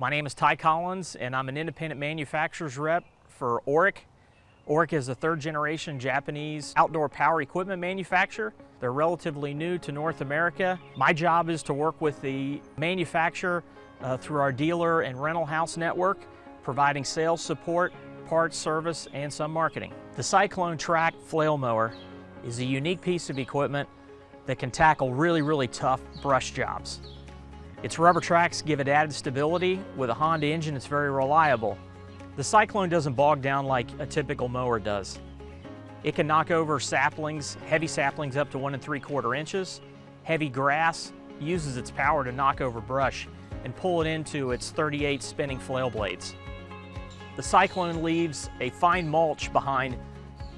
My name is Ty Collins, and I'm an independent manufacturer's rep for Orec. Orec is a third-generation Japanese outdoor power equipment manufacturer. They're relatively new to North America. My job is to work with the manufacturer through our dealer and rental house network, providing sales support, parts, service, and some marketing. The Cyclone track flail mower is a unique piece of equipment that can tackle really tough brush jobs. Its rubber tracks give it added stability. With a Honda engine, it's very reliable. The Cyclone doesn't bog down like a typical mower does. It can knock over saplings, heavy saplings up to 1 3/4 inches. Heavy grass, uses its power to knock over brush and pull it into its 38 spinning flail blades. The Cyclone leaves a fine mulch behind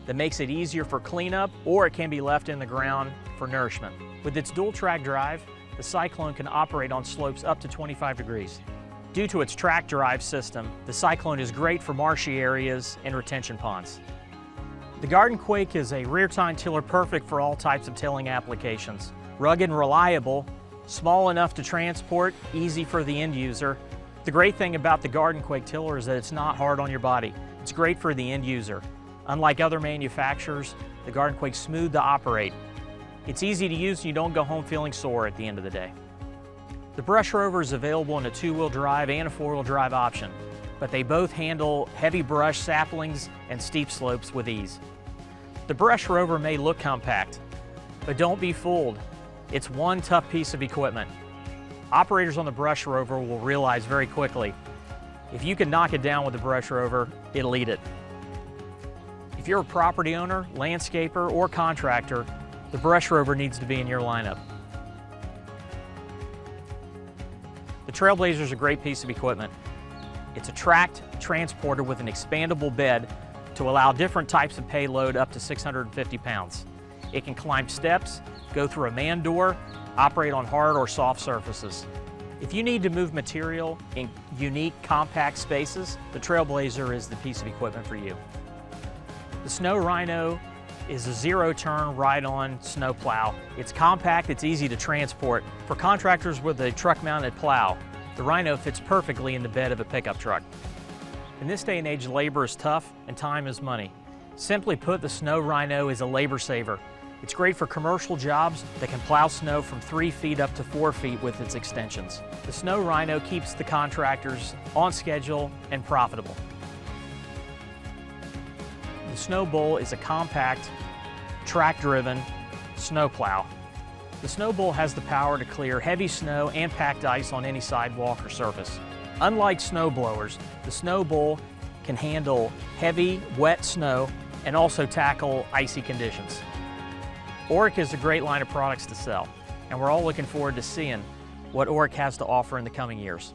that makes it easier for cleanup, or it can be left in the ground for nourishment. With its dual track drive, the Cyclone can operate on slopes up to 25 degrees. Due to its track drive system, the Cyclone is great for marshy areas and retention ponds. The Garden Quake is a rear tine tiller perfect for all types of tilling applications. Rugged and reliable, small enough to transport, easy for the end user. The great thing about the Garden Quake tiller is that it's not hard on your body. It's great for the end user. Unlike other manufacturers, the Garden Quake's smooth to operate. It's easy to use and you don't go home feeling sore at the end of the day. The Brush Rover is available in a 2-wheel drive and a 4-wheel drive option, but they both handle heavy brush, saplings, and steep slopes with ease. The Brush Rover may look compact, but don't be fooled. It's one tough piece of equipment. Operators on the Brush Rover will realize very quickly, if you can knock it down with the Brush Rover, it'll eat it. If you're a property owner, landscaper, or contractor, the Brush Rover needs to be in your lineup. The Trailblazer is a great piece of equipment. It's a tracked transporter with an expandable bed to allow different types of payload up to 650 pounds. It can climb steps, go through a man door, operate on hard or soft surfaces. If you need to move material in unique, compact spaces, the Trailblazer is the piece of equipment for you. The Rhino is a zero-turn, ride-on snowplow. It's compact, it's easy to transport. For contractors with a truck-mounted plow, the Rhino fits perfectly in the bed of a pickup truck. In this day and age, labor is tough and time is money. Simply put, the Rhino is a labor saver. It's great for commercial jobs that can plow snow from 3 feet up to 4 feet with its extensions. The Rhino keeps the contractors on schedule and profitable. The Snowbow is a compact, track-driven snowplow. The Snowbow has the power to clear heavy snow and packed ice on any sidewalk or surface. Unlike snow blowers, the Snowbow can handle heavy, wet snow and also tackle icy conditions. Orec is a great line of products to sell, and we're all looking forward to seeing what Orec has to offer in the coming years.